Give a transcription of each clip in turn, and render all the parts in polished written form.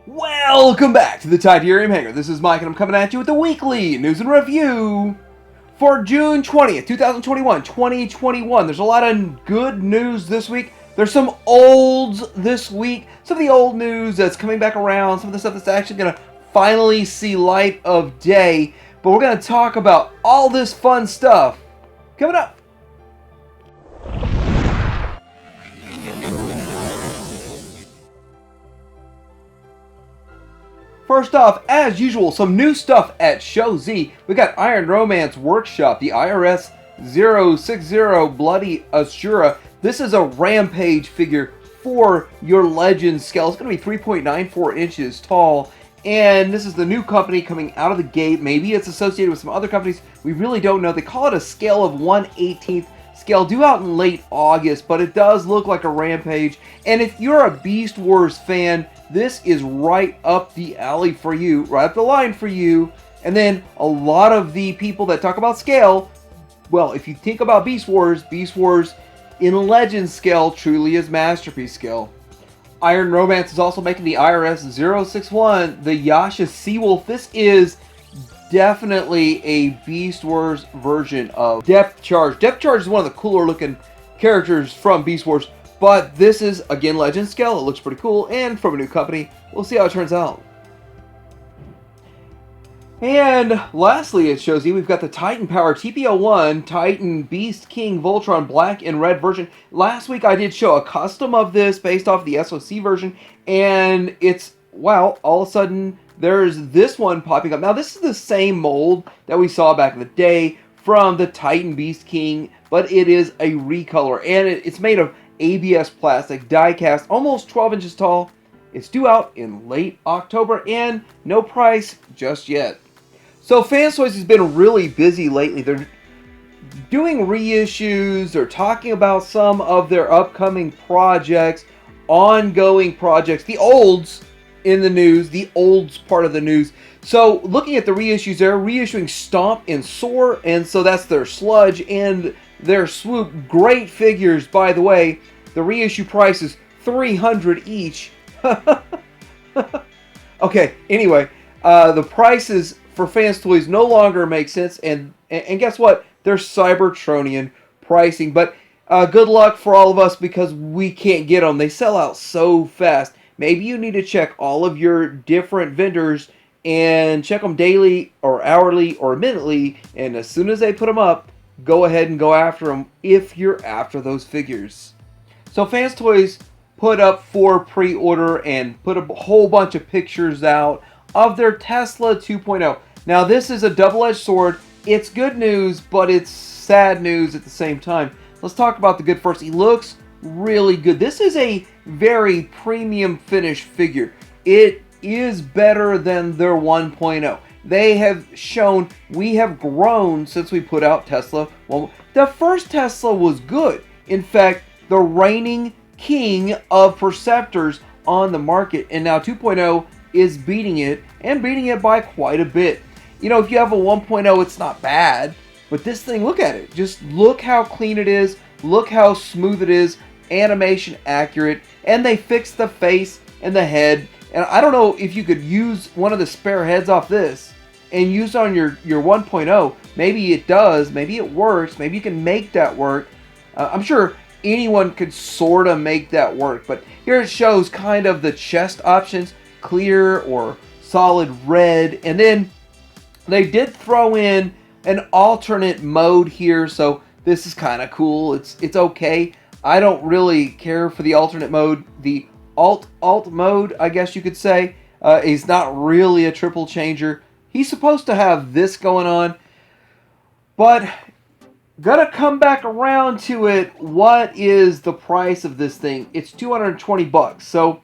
Welcome back to the Titanium Hangar. This is Mike and I'm coming at you with the weekly news and review for June 20th, 2021. There's a lot of good news this week. There's some olds this week. Some of the old news that's coming back around. Some of the stuff that's actually going to finally see light of day. But we're going to talk about all this fun stuff coming up. First off, as usual, some new stuff at Show Z. We got Iron Romance Workshop, the IRS 060 Bloody Asura. This is a Rampage figure for your Legend scale. It's going to be 3.94 inches tall. And this is the new company coming out of the gate. Maybe it's associated with some other companies. We really don't know. They call it a scale of 1/18 scale, due out in late August, but it does look like a Rampage. And if you're a Beast Wars fan, this is right up the alley for you, right up the line for you. And then a lot of the people that talk about scale, well, if you think about Beast Wars in Legend scale truly is Masterpiece scale. Iron Romance is also making the IRS 061, the Yasha Seawolf. This is definitely a Beast Wars version of Depth Charge. Depth Charge is one of the cooler looking characters from Beast Wars. But this is, again, Legend scale. It looks pretty cool. And from a new company. We'll see how it turns out. And lastly, it shows you we've got the Titan Power TP01 Titan Beast King Voltron Black and Red version. Last week I did show a custom of this based off the SOC version. And it's, wow, all of a sudden there's this one popping up. Now this is the same mold that we saw back in the day from the Titan Beast King. But it is a recolor. And it's made of ABS plastic, die cast, almost 12 inches tall. It's due out in late October and no price just yet. So Fans Toys has been really busy lately. They're doing reissues, they're talking about some of their upcoming projects, ongoing projects, the olds in the news, the olds part of the news. So looking at the reissues, they're reissuing Stomp and Soar, and so that's their Sludge and their Swoop. Great figures, by the way. The reissue price is $300 each. Okay, anyway, the prices for Fans Toys no longer make sense, and guess what? They're Cybertronian pricing, but good luck for all of us because we can't get them. They sell out so fast. Maybe you need to check all of your different vendors and check them daily or hourly or minutely, and as soon as they put them up, go ahead and go after them if you're after those figures. So Fans Toys put up for pre-order and put a whole bunch of pictures out of their Tesla 2.0. Now this is a double-edged sword. It's good news, but it's sad news at the same time. Let's talk about the good first. He looks really good. This is a very premium finish figure. It is better than their 1.0. They have shown we have grown since we put out Tesla. Well, the first Tesla was good. In fact, the reigning king of Perceptors on the market. And now 2.0 is beating it, and beating it by quite a bit. You know, if you have a 1.0, it's not bad. But this thing, look at it. Just look how clean it is. Look how smooth it is. Animation accurate. And they fixed the face and the head. And I don't know if you could use one of the spare heads off this and use on your 1.0. Maybe it does. Maybe it works. Maybe you can make that work. I'm sure anyone could sort of make that work. But here it shows kind of the chest options. Clear or solid red. And then they did throw in an alternate mode here. So this is kind of cool. It's okay. I don't really care for the alternate mode. The alt mode, I guess you could say, is not really a triple changer. He's supposed to have this going on, but gotta come back around to it. What is the price of this thing? It's $220. So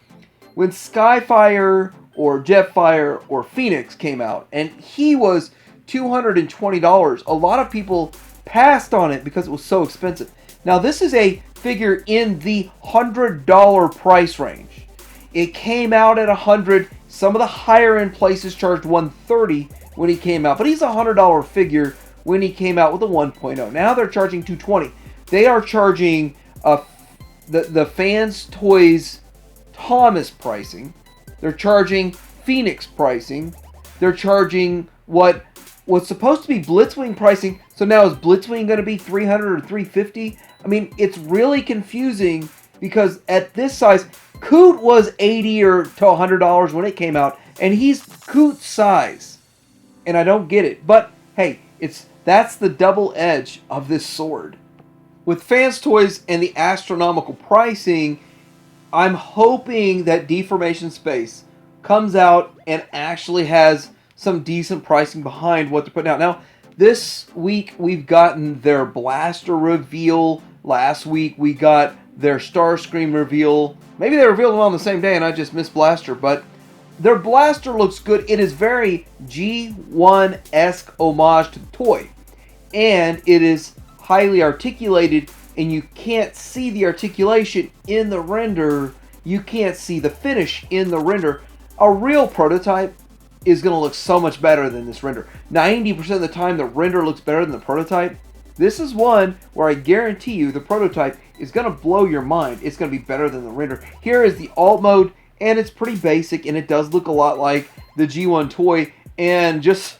when Skyfire or Jetfire or Phoenix came out, and he was $220, a lot of people passed on it because it was so expensive. Now this is a figure in the $100 price range. It came out at $100. Some of the higher end places charged $130 when he came out, but he's a $100 figure when he came out with a 1.0. Now they're charging $220. They are charging the Fans Toys Thomas pricing, They're charging Phoenix pricing. They're charging what was supposed to be Blitzwing pricing. So now is Blitzwing going to be $300 or $350? I mean, it's really confusing because at this size, Coot was $80 or to $100 when it came out, and he's Coot's size, and I don't get it. But hey, that's the double edge of this sword. With Fans Toys and the astronomical pricing, I'm hoping that Deformation Space comes out and actually has some decent pricing behind what they're putting out. Now, this week we've gotten their Blaster reveal. Last week we got their Starscream reveal. Maybe they revealed them on the same day and I just missed Blaster, but their Blaster looks good. It is very G1-esque homage to the toy. And it is highly articulated, and you can't see the articulation in the render. You can't see the finish in the render. A real prototype is going to look so much better than this render. 90% of the time, the render looks better than the prototype. This is one where I guarantee you the prototype is going to blow your mind. It's going to be better than the render. Here is the alt mode, and it's pretty basic, and it does look a lot like the G1 toy, and just,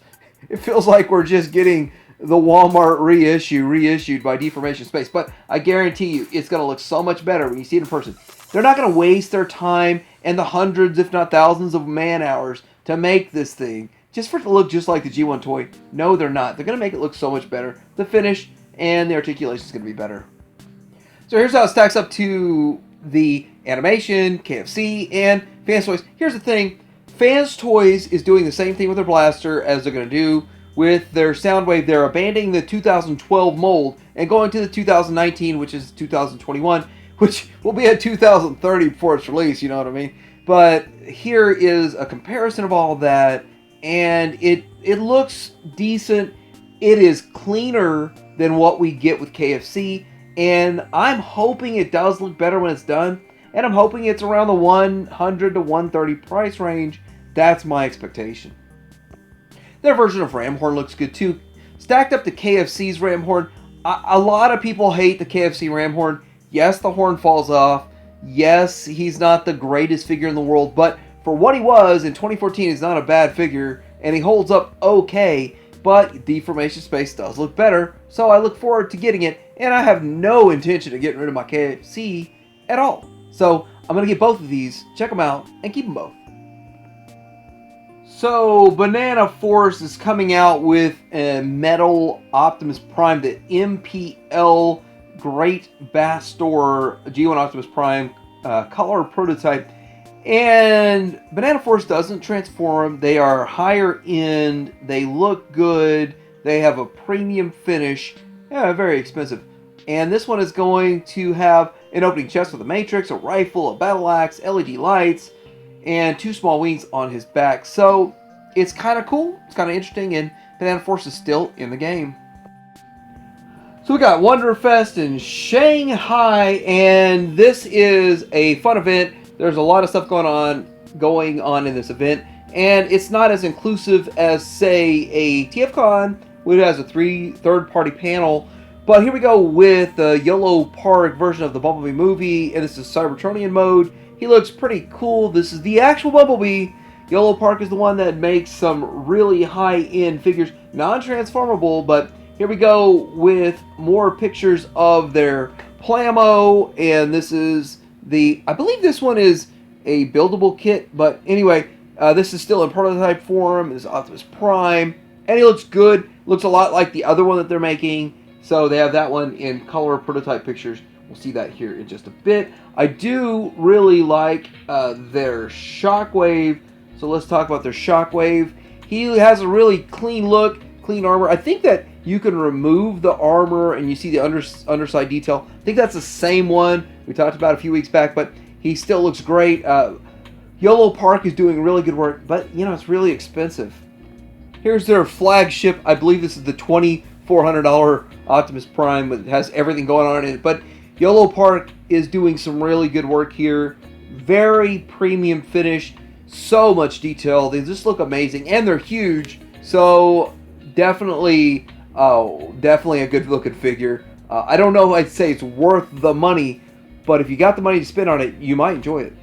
it feels like we're just getting the Walmart reissued by Deformation Space. But I guarantee you, it's going to look so much better when you see it in person. They're not going to waste their time and the hundreds, if not thousands of man hours to make this thing just for it to look just like the G1 toy. No, they're not. They're going to make it look so much better. The finish and the articulation is going to be better. So here's how it stacks up to the animation, KFC, and Fans Toys. Here's the thing. Fans Toys is doing the same thing with their Blaster as they're going to do with their Soundwave. They're abandoning the 2012 mold and going to the 2019, which is 2021, which will be at 2030 before it's released, you know what I mean? But here is a comparison of all that, and it looks decent. It is cleaner than what we get with KFC, and I'm hoping it does look better when it's done, and I'm hoping it's around the 100 to 130 price range. That's my expectation. Their version of Ramhorn looks good too. Stacked up to KFC's Ramhorn, a lot of people hate the KFC Ramhorn. Yes, the horn falls off. Yes, he's not the greatest figure in the world, but for what he was in 2014, he's not a bad figure, and he holds up okay, but Deformation Space does look better, so I look forward to getting it, and I have no intention of getting rid of my KFC at all. So I'm going to get both of these, check them out, and keep them both. So Banana Force is coming out with a metal Optimus Prime, the MPL Great Bastor G1 Optimus Prime color prototype. And Banana Force doesn't transform. They are higher end. They look good. They have a premium finish. Yeah, very expensive. And this one is going to have an opening chest with a matrix, a rifle, a battle axe, LED lights, and 2 small wings on his back. So it's kind of cool. It's kind of interesting. And Banana Force is still in the game. So we got Wonderfest in Shanghai, and this is a fun event. There's a lot of stuff going on in this event, and it's not as inclusive as, say, a TFCon, which has a third-party panel. But here we go with the Yolo Park version of the Bumblebee movie, and this is Cybertronian mode. He looks pretty cool. This is the actual Bumblebee. Yolo Park is the one that makes some really high-end figures, non-transformable, but here we go with more pictures of their Plamo, and this is I believe this one is a buildable kit, but anyway, this is still in prototype form. This is Optimus Prime, and he looks good. Looks a lot like the other one that they're making, so they have that one in color prototype pictures. We'll see that here in just a bit. I do really like their Shockwave, so let's talk about their Shockwave. He has a really clean look, clean armor. I think that you can remove the armor and you see the underside detail. I think that's the same one we talked about a few weeks back, but he still looks great. Yolo Park is doing really good work, but you know, it's really expensive. Here's their flagship. I believe this is the $2,400 Optimus Prime. It has everything going on in it, but Yolo Park is doing some really good work here. Very premium finish, so much detail. They just look amazing, and they're huge, so definitely a good looking figure. I don't know if I'd say it's worth the money, but if you got the money to spend on it, you might enjoy it.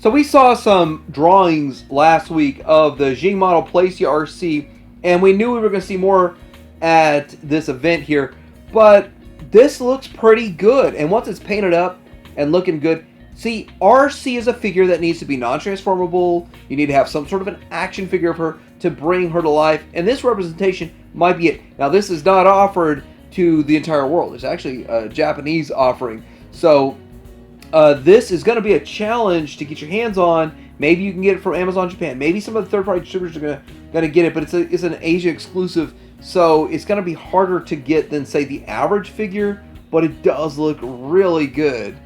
So we saw some drawings last week of the Jing model Placia RC, and we knew we were going to see more at this event here, but this looks pretty good. And once it's painted up and looking good, see, RC is a figure that needs to be non-transformable. You need to have some sort of an action figure of her to bring her to life, and this representation might be it. Now, this is not offered to the entire world. It's actually a Japanese offering. So this is going to be a challenge to get your hands on. Maybe you can get it from Amazon Japan. Maybe some of the third-party distributors are going to get it, but it's an Asia exclusive, so it's going to be harder to get than, say, the average figure, but it does look really good.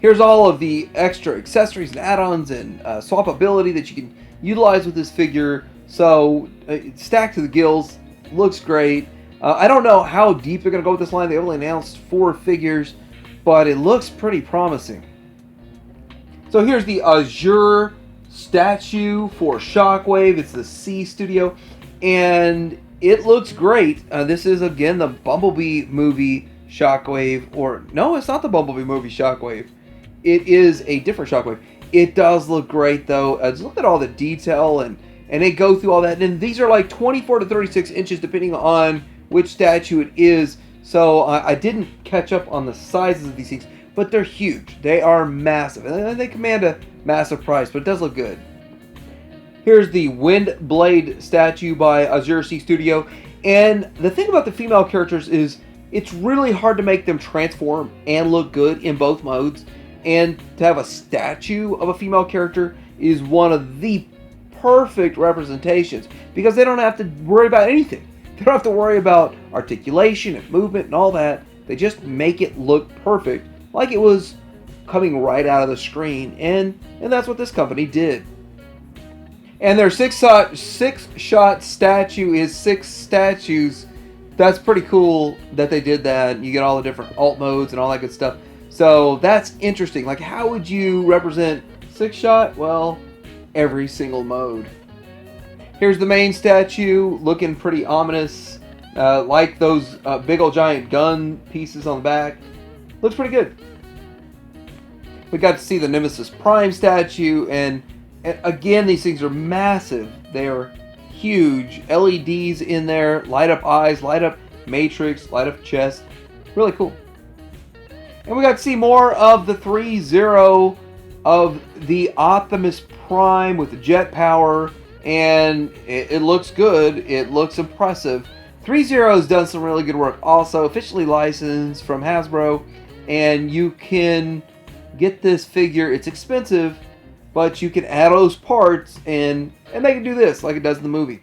Here's all of the extra accessories and add-ons and swappability that you can utilize with this figure. So stacked to the gills, looks great. I don't know how deep they're going to go with this line. They only announced 4 figures, but it looks pretty promising. So here's the Azure statue for Shockwave. It's the C Studio, and it looks great. This is, again, the Bumblebee movie Shockwave. Or, no, it's not the Bumblebee movie Shockwave. It is a different Shockwave. It does look great, though. Just look at all the detail, and they go through all that. And these are like 24 to 36 inches, depending on which statue it is. So I didn't catch up on the sizes of these things, but they're huge. They are massive, and they command a massive price, but it does look good. Here's the Windblade statue by Azure C Studio. And the thing about the female characters is it's really hard to make them transform and look good in both modes. And to have a statue of a female character is one of the perfect representations, because they don't have to worry about anything. They don't have to worry about articulation and movement and all that. They just make it look perfect, like it was coming right out of the screen. And that's what this company did. And their six-shot statue is 6 statues. That's pretty cool that they did that. You get all the different alt modes and all that good stuff. So that's interesting. Like, how would you represent 6-shot? Well, every single mode. Here's the main statue, looking pretty ominous, like those big old giant gun pieces on the back. Looks pretty good. We got to see the Nemesis Prime statue, and again, these things are massive. They are huge. LEDs in there, light up eyes, light up matrix, light up chest. Really cool. And we got to see more of the 3-0 of the Optimus Prime with the jet power, and it looks good. It looks impressive. 3-0 has done some really good work. Also, officially licensed from Hasbro, and you can get this figure. It's expensive, but you can add those parts and make it do this like it does in the movie.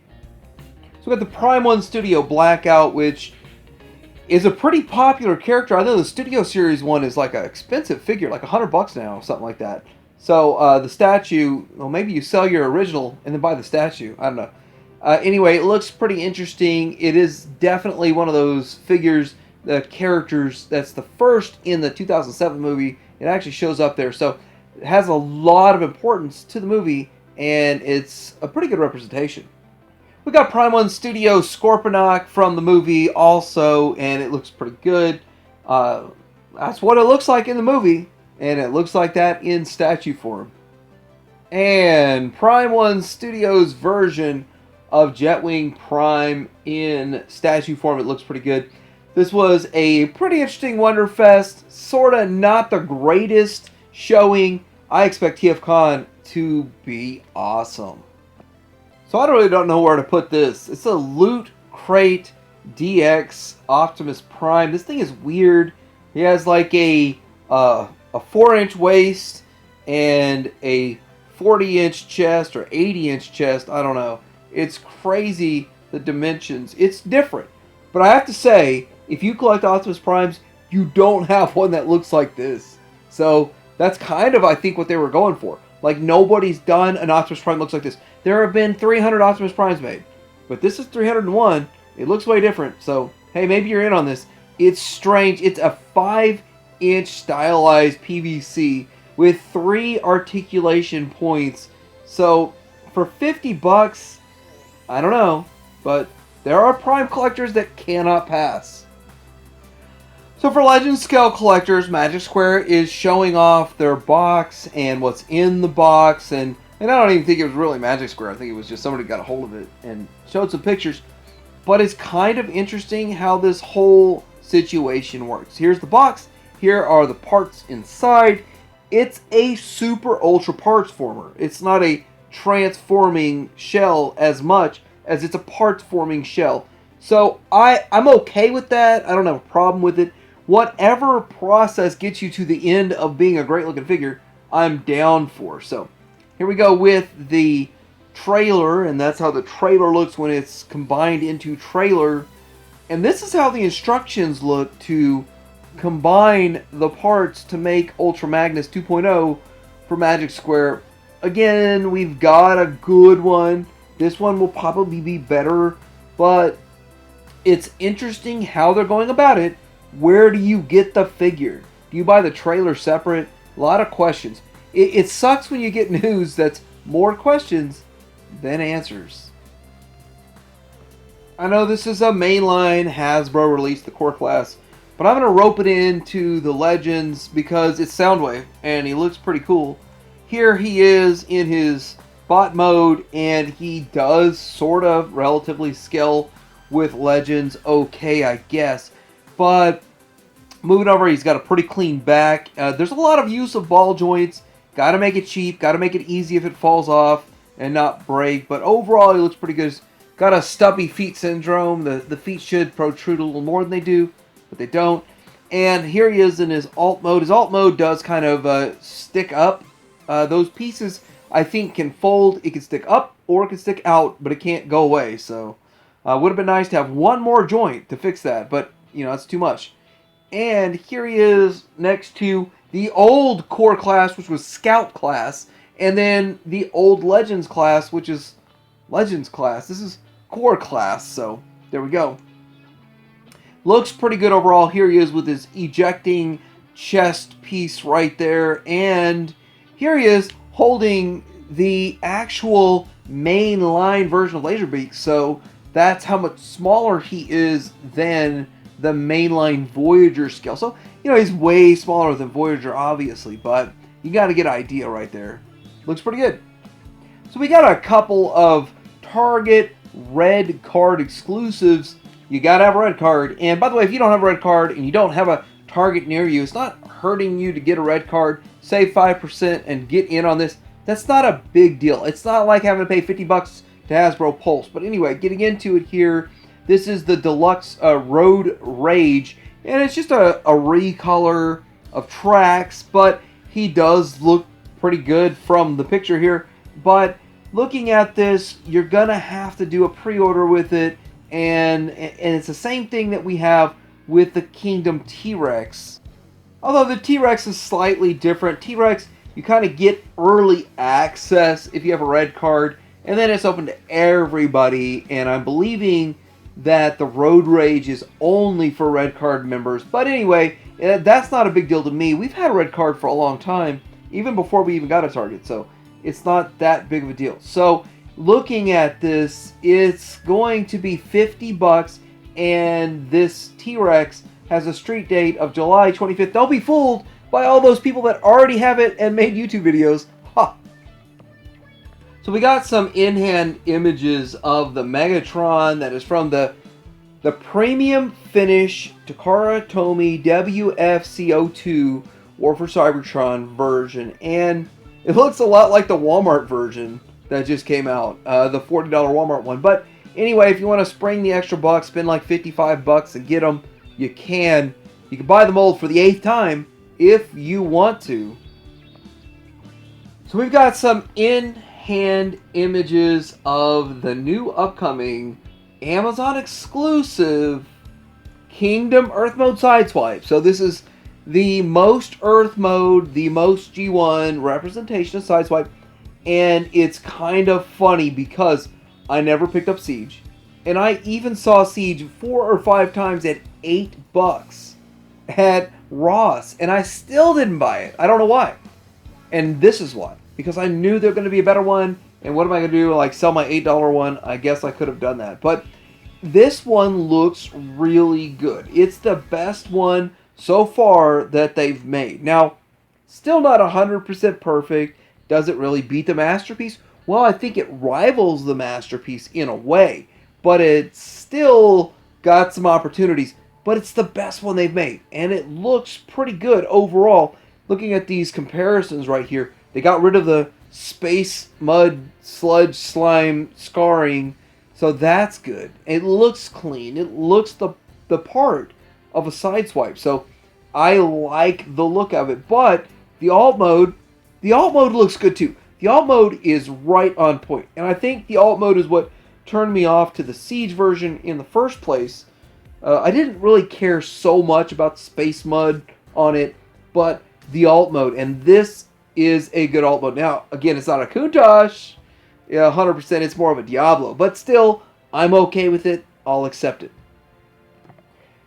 So we got the Prime 1 Studio Blackout, which is a pretty popular character. I know the Studio Series one is like an expensive figure, like $100 now, something like that. So the statue, well, maybe you sell your original and then buy the statue. I don't know. Anyway, it looks pretty interesting. It is definitely one of those figures, the characters, that's the first in the 2007 movie. It actually shows up there. So it has a lot of importance to the movie, and it's a pretty good representation. We got Prime 1 Studio Scorponok from the movie also, and it looks pretty good. That's what it looks like in the movie, and it looks like that in statue form. And Prime 1 Studio's version of Jetwing Prime in statue form, it looks pretty good. This was a pretty interesting Wonderfest, sorta not the greatest showing. I expect TFCon to be awesome. So I really don't know where to put this. It's a Loot Crate DX Optimus Prime. This thing is weird. He has like a 4-inch waist and a 40-inch chest or 80-inch chest. I don't know. It's crazy, the dimensions. It's different. But I have to say, if you collect Optimus Primes, you don't have one that looks like this. So that's kind of, I think, what they were going for. Like, nobody's done an Optimus Prime that looks like this. There have been 300 Optimus Primes made. But this is 301. It looks way different. So, hey, maybe you're in on this. It's strange. It's a 5-inch stylized PVC with 3 articulation points. So, for $50, I don't know. But there are Prime collectors that cannot pass. So for Legend Scale collectors, Magic Square is showing off their box and what's in the box, and I don't even think it was really Magic Square. I think it was just somebody got a hold of it and showed some pictures. But it's kind of interesting how this whole situation works. Here's the box. Here are the parts inside. It's a super ultra parts former. It's not a transforming shell as much as it's a parts forming shell. So I'm okay with that. I don't have a problem with it. Whatever process gets you to the end of being a great looking figure, I'm down for. So here we go with the trailer, and that's how the trailer looks when it's combined into trailer. And this is how the instructions look to combine the parts to make Ultra Magnus 2.0 for Magic Square. Again, we've got a good one. This one will probably be better, but it's interesting how they're going about it. Where do you get the figure? Do you buy the trailer separate? A lot of questions. It sucks when you get news that's more questions than answers. I know this is a mainline Hasbro release, the core class, but I'm going to rope it into the Legends because it's Soundwave, and he looks pretty cool. Here he is in his bot mode, and he does sort of relatively scale with Legends okay, I guess. But moving over, he's got a pretty clean back. There's a lot of use of ball joints. Got to make it cheap. Got to make it easy if it falls off and not break. But overall, he looks pretty good. He's got a stubby feet syndrome. The feet should protrude a little more than they do, but they don't. And here he is in his alt mode. His alt mode does kind of stick up. Those pieces, I think, can fold. It can stick up or it can stick out, but it can't go away. So would have been nice to have one more joint to fix that, but you know, that's too much. And here he is next to the old core class, which was Scout class, and then the old Legends class, which is Legends class. This is core class, so there we go. Looks pretty good overall. Here he is with his ejecting chest piece right there, and here he is holding the actual mainline version of Laserbeak, so that's how much smaller he is than the mainline Voyager scale. So, you know, he's way smaller than Voyager, obviously, but you got to get an idea right there. Looks pretty good. So we got a couple of Target red card exclusives. You got to have a red card. And by the way, if you don't have a red card and you don't have a Target near you, it's not hurting you to get a red card. Save 5% and get in on this. That's not a big deal. It's not like having to pay $50 to Hasbro Pulse. But anyway, getting into it here, this is the Deluxe Road Rage, and it's just a recolor of tracks, but he does look pretty good from the picture here. But looking at this, you're going to have to do a pre-order with it, and it's the same thing that we have with the Kingdom T-Rex. Although the T-Rex is slightly different. T-Rex, you kind of get early access if you have a red card, and then it's open to everybody, and I'm believing that the Road Rage is only for red card members. But anyway, that's not a big deal to me. We've had a red card for a long time, even before we even got a Target, so it's not that big of a deal. So looking at this, it's going to be $50, and this T-Rex has a street date of July 25th. Don't be fooled by all those people that already have it and made YouTube videos. Ha! So we got some in-hand images of the Megatron that is from the Premium Finish Takara Tomy WFCO2 War for Cybertron version. And it looks a lot like the Walmart version that just came out, the $40 Walmart one. But anyway, if you want to spring the extra bucks, spend like $55 and get them, you can. You can buy the mold for the 8th time if you want to. So we've got some in-hand images of the new upcoming Amazon exclusive Kingdom Earth Mode Sideswipe. So this is the most Earth Mode, the most G1 representation of Sideswipe. And it's kind of funny because I never picked up Siege. And I even saw Siege 4 or 5 times at $8 at Ross. And I still didn't buy it. I don't know why. And this is why. Because I knew there was going to be a better one. And what am I going to do? Like sell my $8 one? I guess I could have done that. But this one looks really good. It's the best one so far that they've made. Now, still not 100% perfect. Does it really beat the masterpiece? Well, I think it rivals the masterpiece in a way, but it's still got some opportunities. But it's the best one they've made, and it looks pretty good overall. Looking at these comparisons right here, they got rid of the space mud sludge slime scarring, so that's good. It looks clean. It looks the part of a Sideswipe, so I like the look of it. But the alt mode looks good too. The alt mode is right on point, and I think the alt mode is what turned me off to the Siege version in the first place. I didn't really care so much about space mud on it, but the alt mode, and this is a good alt mode. Now, again, it's not a Countach, 100%, it's more of a Diablo, but still, I'm okay with it. I'll accept it.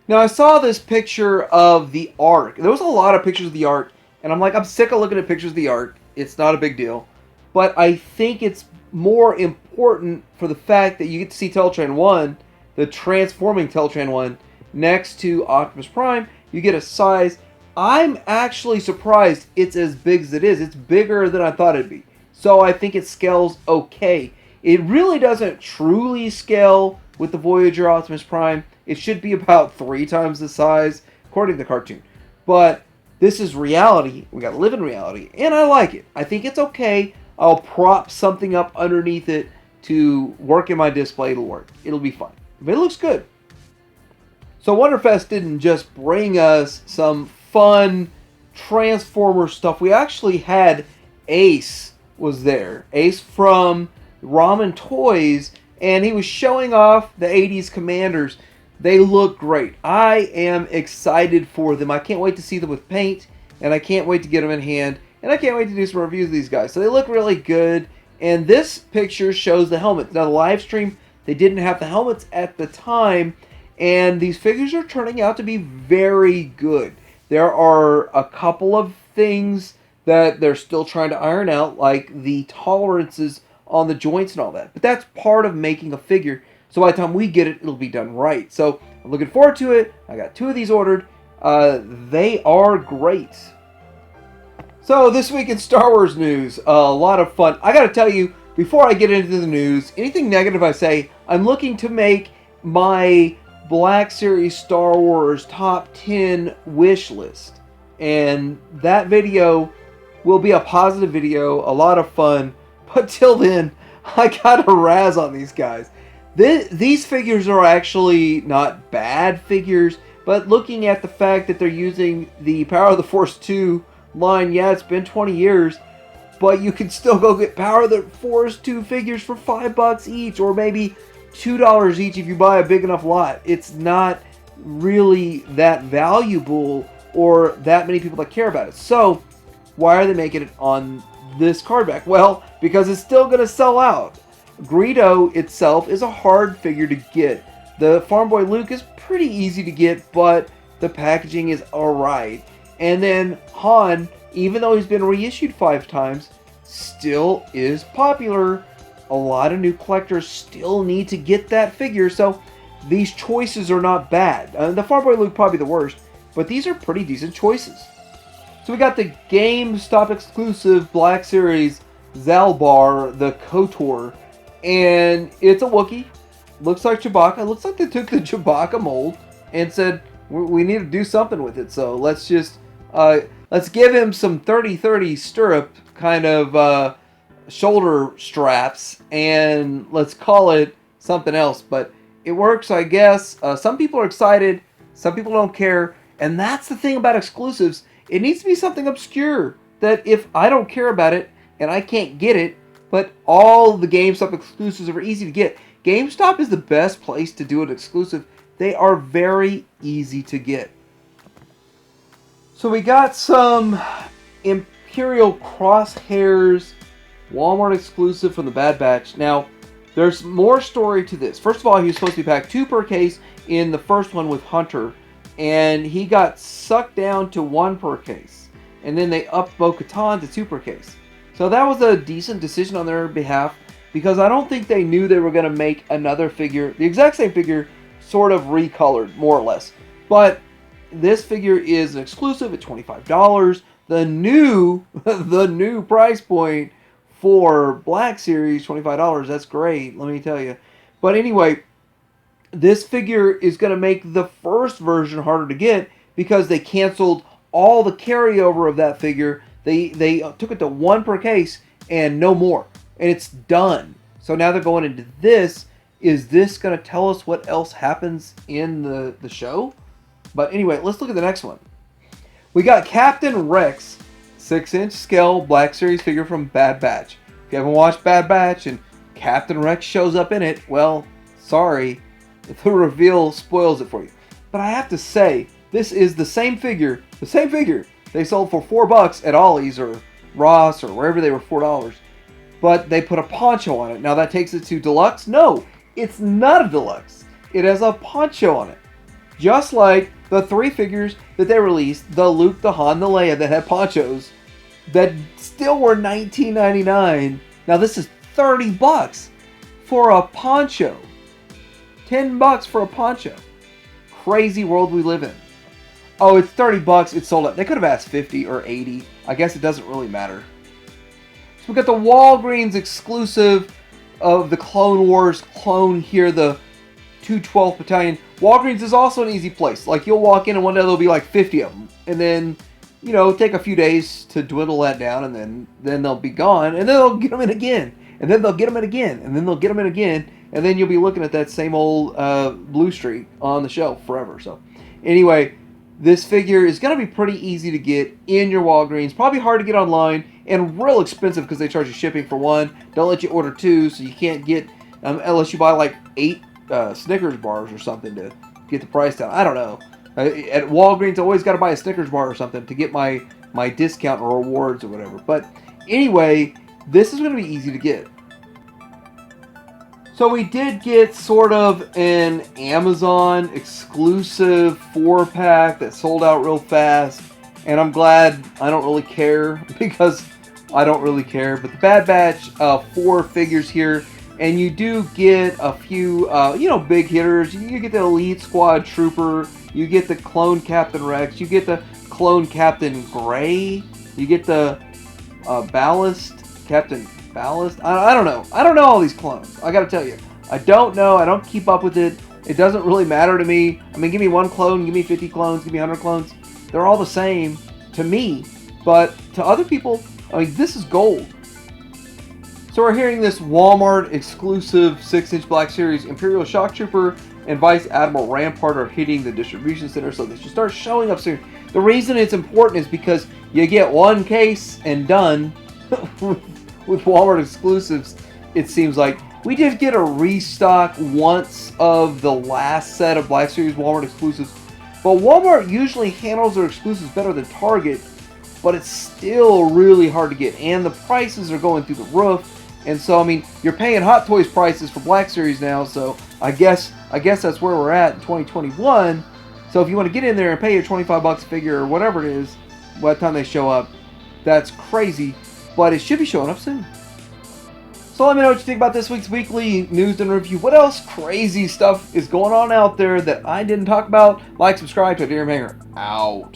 Now, I saw this picture of the Ark. There was a lot of pictures of the Ark, and I'm like, I'm sick of looking at pictures of the Ark. It's not a big deal. But I think it's more important for the fact that you get to see Teletran 1, the transforming Teletran 1, next to Optimus Prime. You get a size. I'm actually surprised it's as big as it is. It's bigger than I thought it'd be. So I think it scales okay. It really doesn't truly scale with the Voyager Optimus Prime. It should be about 3 times the size, according to the cartoon. But this is reality. We gotta live in reality. And I like it. I think it's okay. I'll prop something up underneath it to work in my display. It'll work. It'll be fine. But it looks good. So Wonderfest didn't just bring us some fun Transformer stuff. We actually had Ace was there. Ace from Ramen Toys, and he was showing off the 80s Commanders. They look great. I am excited for them. I can't wait to see them with paint, and I can't wait to get them in hand, and I can't wait to do some reviews of these guys. So they look really good, and this picture shows the helmets. Now, the live stream, they didn't have the helmets at the time, and these figures are turning out to be very good. There are a couple of things that they're still trying to iron out, like the tolerances on the joints and all that. But that's part of making a figure. So by the time we get it, it'll be done right. So I'm looking forward to it. I got 2 of these ordered. They are great. So this week in Star Wars news, a lot of fun. I got to tell you, before I get into the news, anything negative I say, I'm looking to make my Black Series Star Wars top 10 wish list. And that video will be a positive video, a lot of fun. But till then, I got a razz on these guys. These figures are actually not bad figures, but looking at the fact that they're using the Power of the Force 2 line, yeah, it's been 20 years, but you can still go get Power of the Force 2 figures for $5 each, or maybe $2 each if you buy a big enough lot. It's not really that valuable or that many people that care about it. So why are they making it on this card back? Well, because it's still going to sell out. Greedo itself is a hard figure to get. The Farm Boy Luke is pretty easy to get, but the packaging is alright. And then Han, even though he's been reissued 5 times, still is popular. A lot of new collectors still need to get that figure, so these choices are not bad. The Farm Boy Luke probably the worst, but these are pretty decent choices. So we got the GameStop exclusive Black Series Zalbar, the KOTOR, and it's a Wookiee. Looks like Chewbacca. Looks like they took the Chewbacca mold and said, we need to do something with it, so let's just, let's give him some 30-30 stirrup kind of shoulder straps, and let's call it something else. But it works, I guess. Some people are excited, some people don't care, and that's the thing about exclusives. It needs to be something obscure that if I don't care about it and I can't get it, but all the GameStop exclusives are easy to get. GameStop is the best place to do an exclusive. They are very easy to get. So we got some Imperial Crosshairs Walmart exclusive from the Bad Batch. Now, there's more story to this. First of all, he was supposed to be packed 2 per case in the first one with Hunter, and he got sucked down to 1 per case. And then they upped Bo-Katan to 2 per case. So that was a decent decision on their behalf, because I don't think they knew they were going to make another figure, the exact same figure, sort of recolored, more or less. But this figure is an exclusive at $25. The new the new price point for Black Series, $25. That's great, let me tell you. But anyway, this figure is going to make the first version harder to get because they canceled all the carryover of that figure. They took it to one per case and no more. And it's done. So now they're going into this. Is this going to tell us what else happens in the show? But anyway, let's look at the next one. We got Captain Rex, 6-inch scale Black Series figure from Bad Batch. If you haven't watched Bad Batch and Captain Rex shows up in it, well, sorry. The reveal spoils it for you. But I have to say, this is the same figure they sold for $4 at Ollie's or Ross or wherever they were $4. But they put a poncho on it. Now that takes it to deluxe? No, it's not a deluxe. It has a poncho on it. Just like the 3 figures that they released, the Luke, the Han, the Leia, that had ponchos, that still were $19.99. Now this is $30 for a poncho. $10 for a poncho. Crazy world we live in. Oh, it's $30. It's sold out. They could have asked 50 or 80. I guess it doesn't really matter. So we got the Walgreens exclusive of the Clone Wars clone here, the 212th Battalion. Walgreens is also an easy place. Like, you'll walk in and one day there'll be like 50 of them. And then, you know, take a few days to dwindle that down, and then they'll be gone. And then they'll get them in again. And then they'll get them in again. And then they'll get them in again. And then you'll be looking at that same old blue streak on the shelf forever. So, anyway, this figure is going to be pretty easy to get in your Walgreens. Probably hard to get online and real expensive because they charge you shipping for one. Don't let you order 2, so you can't get, unless you buy like 8 Snickers bars or something to get the price down. I don't know. At Walgreens, I always got to buy a Snickers bar or something to get my discount or rewards or whatever. But anyway, this is going to be easy to get. So we did get sort of an Amazon exclusive 4-pack that sold out real fast. And I'm glad. I don't really care because I don't really care. But the Bad Batch 4 figures here. And you do get a few, big hitters. You get the Elite Squad Trooper. You get the Clone Captain Rex. You get the Clone Captain Gray. You get the Captain Ballast. I don't know. I don't know all these clones. I gotta tell you. I don't know. I don't keep up with it. It doesn't really matter to me. I mean, give me 1 clone. Give me 50 clones. Give me 100 clones. They're all the same to me. But to other people, I mean, this is gold. So we're hearing this Walmart exclusive 6-inch Black Series Imperial Shock Trooper and Vice Admiral Rampart are hitting the distribution center, so they should start showing up soon. The reason it's important is because you get 1 case and done with Walmart exclusives, it seems like. We did get a restock once of the last set of Black Series Walmart exclusives, but Walmart usually handles their exclusives better than Target, but it's still really hard to get, and the prices are going through the roof. And so, I mean, you're paying Hot Toys prices for Black Series now, so I guess that's where we're at in 2021. So if you want to get in there and pay your $25 a figure or whatever it is, by the time they show up, that's crazy. But it should be showing up soon. So let me know what you think about this week's weekly news and review. What else crazy stuff is going on out there that I didn't talk about? Like, subscribe to Dear Hanger. Out.